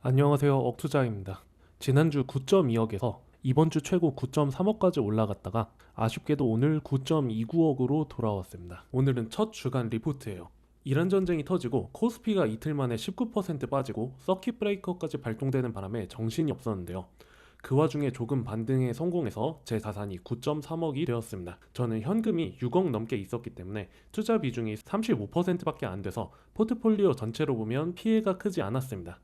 안녕하세요. 억투자입니다. 지난주 9.2억에서 이번 주 최고 9.3억까지 올라갔다가 아쉽게도 오늘 9.29억으로 돌아왔습니다. 오늘은 첫 주간 리포트예요. 이란 전쟁이 터지고 코스피가 이틀 만에 19% 빠지고 서킷 브레이커까지 발동되는 바람에 정신이 없었는데요. 그 와중에 조금 반등에 성공해서 제 자산이 9.3억이 되었습니다. 저는 현금이 6억 넘게 있었기 때문에 투자 비중이 35%밖에 안 돼서 포트폴리오 전체로 보면 피해가 크지 않았습니다.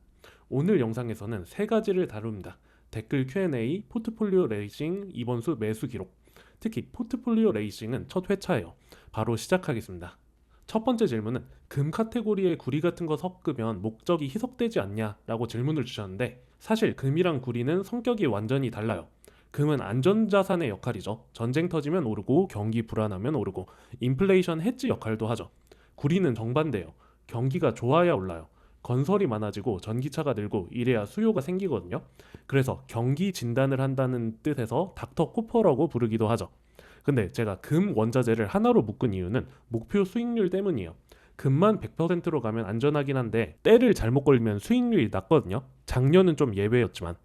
오늘 영상에서는 세 가지를 다룹니다. 댓글 Q&A, 포트폴리오 레이싱, 이번 수 매수 기록. 특히 포트폴리오 레이싱은 첫 회차예요. 바로 시작하겠습니다. 첫 번째 질문은 금 카테고리에 구리 같은 거 섞으면 목적이 희석되지 않냐 라고 질문을 주셨는데, 사실 금이랑 구리는 성격이 완전히 달라요. 금은 안전자산의 역할이죠. 전쟁 터지면 오르고 경기 불안하면 오르고 인플레이션 헤지 역할도 하죠. 구리는 정반대예요. 경기가 좋아야 올라요. 건설이 많아지고 전기차가 늘고 이래야 수요가 생기거든요. 그래서 경기 진단을 한다는 뜻에서 닥터 코퍼라고 부르기도 하죠. 근데 제가 금 원자재를 하나로 묶은 이유는 목표 수익률 때문이에요. 금만 100%로 가면 안전하긴 한데 때를 잘못 걸리면 수익률이 낮거든요. 작년은 좀 예외였지만.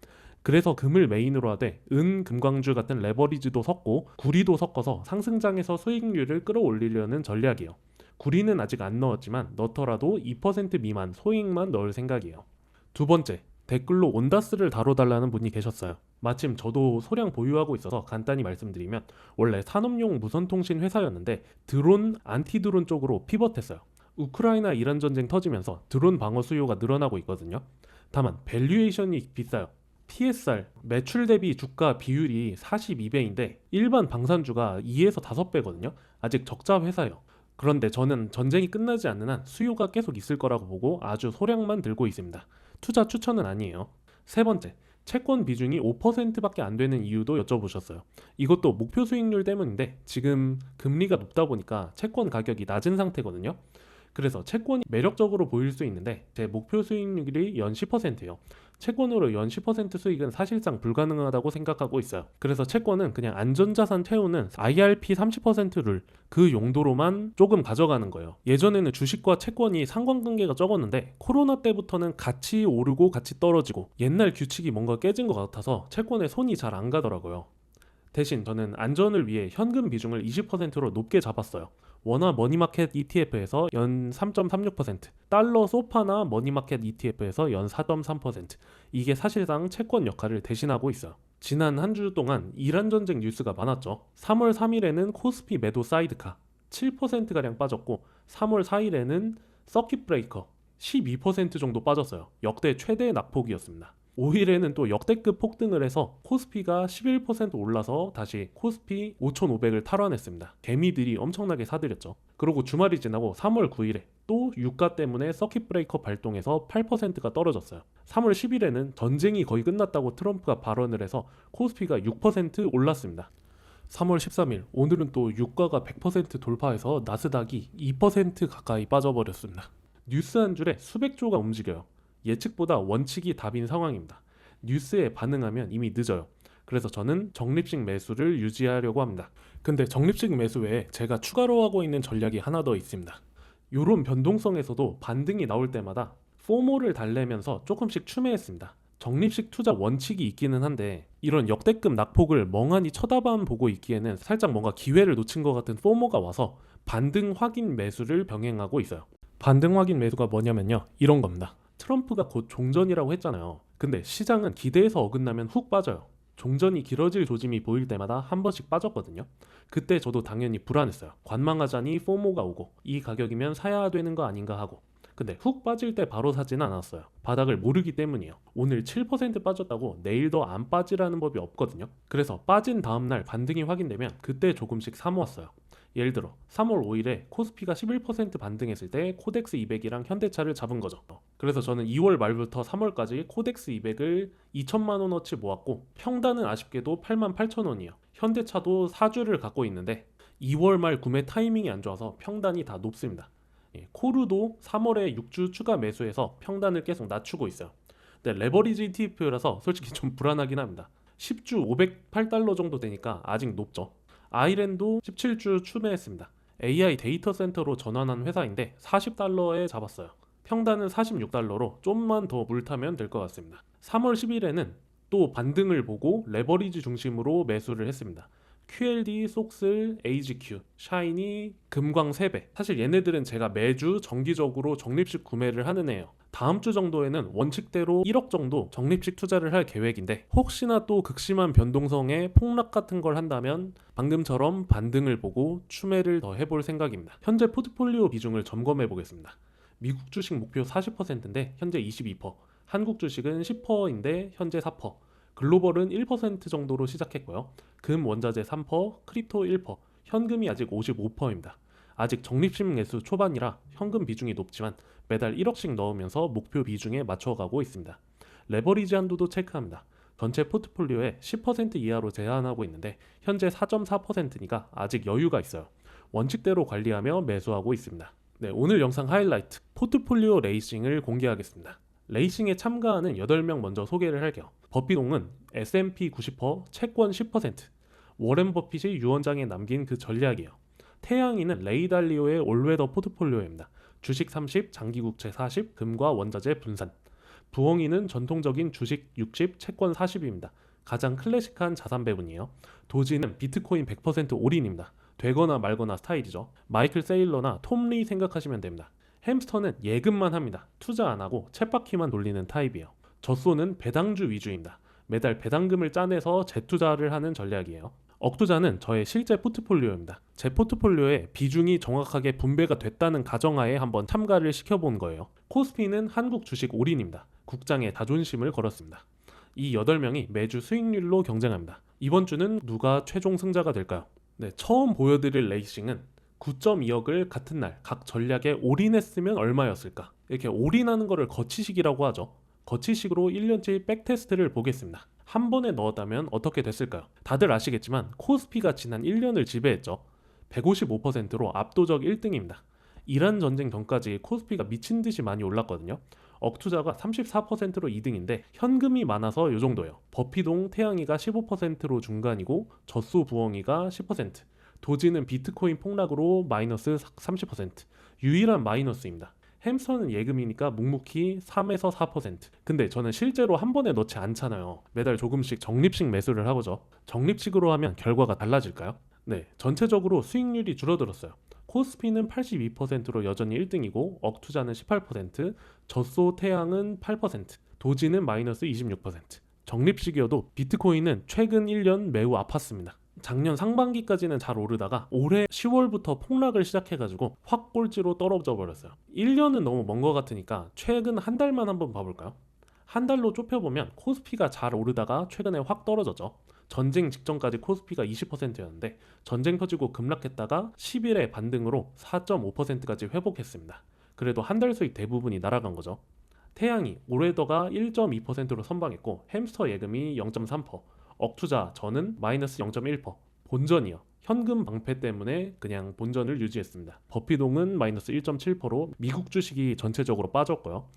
그래서 금을 메인으로 하되 금광주 같은 레버리지도 섞고 구리도 섞어서 상승장에서 수익률을 끌어올리려는 전략이에요. 구리는 아직 안 넣었지만 넣더라도 2% 미만 소액만 넣을 생각이에요. 두 번째, 댓글로 온다스를 다뤄달라는 분이 계셨어요. 마침 저도 소량 보유하고 있어서 간단히 말씀드리면, 원래 산업용 무선통신 회사였는데 드론, 안티드론 쪽으로 피벗했어요. 우크라이나 이란 전쟁 터지면서 드론 방어 수요가 늘어나고 있거든요. 다만 밸류에이션이 비싸요. TSR, 매출 대비 주가 비율이 42배인데 일반 방산주가 2에서 5배거든요. 아직 적자 회사예요. 그런데 저는 전쟁이 끝나지 않는 한 수요가 계속 있을 거라고 보고 아주 소량만 들고 있습니다. 투자 추천은 아니에요. 세 번째, 채권 비중이 5%밖에 안 되는 이유도 여쭤보셨어요. 이것도 목표 수익률 때문인데 지금 금리가 높다 보니까 채권 가격이 낮은 상태거든요. 그래서 채권이 매력적으로 보일 수 있는데 제 목표 수익률이 연 10%예요. 채권으로 연 10% 수익은 사실상 불가능하다고 생각하고 있어요. 그래서 채권은 그냥 안전자산 태우는 IRP 30%를 그 용도로만 조금 가져가는 거예요. 예전에는 주식과 채권이 상관관계가 적었는데 코로나 때부터는 같이 오르고 같이 떨어지고 옛날 규칙이 뭔가 깨진 것 같아서 채권에 손이 잘 안 가더라고요. 대신 저는 안전을 위해 현금 비중을 20%로 높게 잡았어요. 원화 머니마켓 ETF에서 연 3.36%, 달러 소파나 머니마켓 ETF에서 연 4.3%. 이게 사실상 채권 역할을 대신하고 있어요. 지난 한 주 동안 이란 전쟁 뉴스가 많았죠. 3월 3일에는 코스피 매도 사이드카 7%가량 빠졌고, 3월 4일에는 서킷 브레이커 12% 정도 빠졌어요. 역대 최대 낙폭이었습니다. 5일에는 또 역대급 폭등을 해서 코스피가 11% 올라서 다시 코스피 5,500을 탈환했습니다. 개미들이 엄청나게 사들였죠. 그리고 주말이 지나고 3월 9일에 또 유가 때문에 서킷 브레이커 발동해서 8%가 떨어졌어요. 3월 10일에는 전쟁이 거의 끝났다고 트럼프가 발언을 해서 코스피가 6% 올랐습니다. 3월 13일, 오늘은 또 유가가 100% 돌파해서 나스닥이 2% 가까이 빠져버렸습니다. 뉴스 한 줄에 수백 조가 움직여요. 예측보다 원칙이 답인 상황입니다. 뉴스에 반응하면 이미 늦어요. 그래서 저는 적립식 매수를 유지하려고 합니다. 근데 적립식 매수 외에 제가 추가로 하고 있는 전략이 하나 더 있습니다. 이런 변동성에서도 반등이 나올 때마다 포모를 달래면서 조금씩 추매했습니다. 적립식 투자 원칙이 있기는 한데 이런 역대급 낙폭을 멍하니 쳐다만 보고 있기에는 살짝 뭔가 기회를 놓친 것 같은 포모가 와서 반등 확인 매수를 병행하고 있어요. 반등 확인 매수가 뭐냐면요, 이런 겁니다. 트럼프가 곧 종전이라고 했잖아요. 근데 시장은 기대에서 어긋나면 훅 빠져요. 종전이 길어질 조짐이 보일 때마다 한 번씩 빠졌거든요. 그때 저도 당연히 불안했어요. 관망하자니 포모가 오고 이 가격이면 사야 되는 거 아닌가 하고. 근데 훅 빠질 때 바로 사지는 않았어요. 바닥을 모르기 때문이에요. 오늘 7% 빠졌다고 내일 더 안 빠지라는 법이 없거든요. 그래서 빠진 다음날 반등이 확인되면 그때 조금씩 사 모았어요. 예를 들어 3월 5일에 코스피가 11% 반등했을 때 코덱스 200이랑 현대차를 잡은 거죠. 그래서 저는 2월 말부터 3월까지 코덱스 200을 2천만 원어치 모았고, 평단은 아쉽게도 88,000원이에요. 현대차도 4주를 갖고 있는데 2월 말 구매 타이밍이 안 좋아서 평단이 다 높습니다. 코르도 3월에 6주 추가 매수해서 평단을 계속 낮추고 있어요. 근데 레버리지 ETF라서 솔직히 좀 불안하긴 합니다. 10주 508달러 정도 되니까 아직 높죠. 아이랜도 17주 추매했습니다. AI 데이터 센터로 전환한 회사인데 40달러에 잡았어요. 평단은 46달러로 좀만 더 물타면 될 것 같습니다. 3월 10일에는 또 반등을 보고 레버리지 중심으로 매수를 했습니다. QLD, 속슬, AGQ, 샤이니, 금광 3배. 사실 얘네들은 제가 매주 정기적으로 적립식 구매를 하는 애예요. 다음 주 정도에는 원칙대로 1억 정도 적립식 투자를 할 계획인데, 혹시나 또 극심한 변동성에 폭락 같은 걸 한다면 방금처럼 반등을 보고 추매를 더 해볼 생각입니다. 현재 포트폴리오 비중을 점검해 보겠습니다. 미국 주식 목표 40%인데 현재 22%, 한국 주식은 10%인데 현재 4%, 글로벌은 1% 정도로 시작했고요. 금 원자재 3%, 크립토 1%, 현금이 아직 55%입니다. 아직 적립식 매수 초반이라 현금 비중이 높지만 매달 1억씩 넣으면서 목표 비중에 맞춰가고 있습니다. 레버리지 한도도 체크합니다. 전체 포트폴리오에 10% 이하로 제한하고 있는데 현재 4.4%니까 아직 여유가 있어요. 원칙대로 관리하며 매수하고 있습니다. 네, 오늘 영상 하이라이트, 포트폴리오 레이싱을 공개하겠습니다. 레이싱에 참가하는 8명 먼저 소개를 할게요. 버핏옹은 S&P 90%, 채권 10%, 워렌 버핏이 유언장에 남긴 그 전략이에요. 태양이는 레이 달리오의 올웨더 포트폴리오입니다. 주식 30, 장기국채 40, 금과 원자재 분산. 부엉이는 전통적인 주식 60, 채권 40입니다. 가장 클래식한 자산 배분이에요. 도지는 비트코인 100% 올인입니다. 되거나 말거나 스타일이죠. 마이클 세일러나 톰 리 생각하시면 됩니다. 햄스터는 예금만 합니다. 투자 안 하고 쳇바퀴만 돌리는 타입이에요. 젖소는 배당주 위주입니다. 매달 배당금을 짜내서 재투자를 하는 전략이에요. 억투자는 저의 실제 포트폴리오입니다. 제 포트폴리오에 비중이 정확하게 분배가 됐다는 가정하에 한번 참가를 시켜본 거예요. 코스피는 한국 주식 올인입니다. 국장에 자존심을 걸었습니다. 이 8명이 매주 수익률로 경쟁합니다. 이번 주는 누가 최종 승자가 될까요? 네, 처음 보여드릴 레이싱은 9.2억을 같은 날 각 전략에 올인했으면 얼마였을까? 이렇게 올인하는 거를 거치식이라고 하죠. 거치식으로 1년치 백테스트를 보겠습니다. 한 번에 넣었다면 어떻게 됐을까요? 다들 아시겠지만 코스피가 지난 1년을 지배했죠. 155%로 압도적 1등입니다. 이란 전쟁 전까지 코스피가 미친 듯이 많이 올랐거든요. 억투자가 34%로 2등인데 현금이 많아서 요 정도예요. 버핏옹, 태양이가 15%로 중간이고 젖소 부엉이가 10%, 도지는 비트코인 폭락으로 마이너스 30%, 유일한 마이너스입니다. 햄스터는 예금이니까 묵묵히 3에서 4%. 근데 저는 실제로 한 번에 넣지 않잖아요. 매달 조금씩 적립식 매수를 하고죠. 적립식으로 하면 결과가 달라질까요? 네, 전체적으로 수익률이 줄어들었어요. 코스피는 82%로 여전히 1등이고 억투자는 18%, 젖소 태양은 8%, 도지는 마이너스 26%. 적립식이어도 비트코인은 최근 1년 매우 아팠습니다. 작년 상반기까지는 잘 오르다가 올해 10월부터 폭락을 시작해가지고 확 꼴찌로 떨어져 버렸어요. 1년은 너무 먼 것 같으니까 최근 한 달만 한번 봐볼까요? 한 달로 좁혀보면 코스피가 잘 오르다가 최근에 확 떨어졌죠. 전쟁 직전까지 코스피가 20%였는데 전쟁 터지고 급락했다가 10일에 반등으로 4.5%까지 회복했습니다. 그래도 한 달 수익 대부분이 날아간 거죠. 태양이 올웨더가 1.2%로 선방했고 햄스터 예금이 0.3%, 억투자 저는 마이너스 0.1%, 본전이요. 현금 방패 때문에 그냥 본전을 유지했습니다. 버핏옹은 마이너스 1.7%로 미국 주식이 전체적으로 빠졌고요.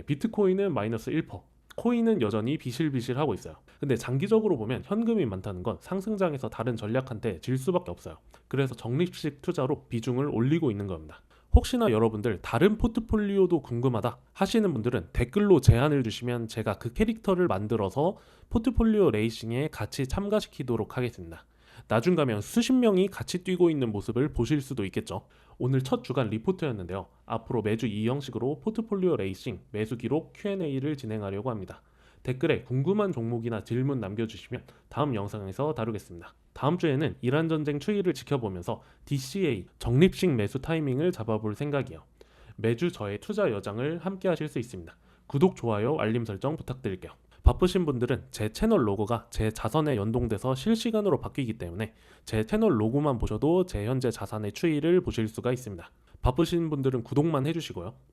비트코인은 마이너스 1%, 코인은 여전히 비실비실하고 있어요. 근데 장기적으로 보면 현금이 많다는 건 상승장에서 다른 전략한테 질 수밖에 없어요. 그래서 적립식 투자로 비중을 올리고 있는 겁니다. 혹시나 여러분들 다른 포트폴리오도 궁금하다 하시는 분들은 댓글로 제안을 주시면 제가 그 캐릭터를 만들어서 포트폴리오 레이싱에 같이 참가시키도록 하겠습니다. 나중 가면 수십 명이 같이 뛰고 있는 모습을 보실 수도 있겠죠. 오늘 첫 주간 리포트였는데요. 앞으로 매주 이 형식으로 포트폴리오 레이싱, 매수 기록 Q&A를 진행하려고 합니다. 댓글에 궁금한 종목이나 질문 남겨주시면 다음 영상에서 다루겠습니다. 다음 주에는 이란 전쟁 추이를 지켜보면서 DCA, 적립식 매수 타이밍을 잡아볼 생각이에요. 매주 저의 투자 여장을 함께 하실 수 있습니다. 구독, 좋아요, 알림 설정 부탁드릴게요. 바쁘신 분들은 제 채널 로고가 제 자산에 연동돼서 실시간으로 바뀌기 때문에 제 채널 로고만 보셔도 제 현재 자산의 추이를 보실 수가 있습니다. 바쁘신 분들은 구독만 해주시고요.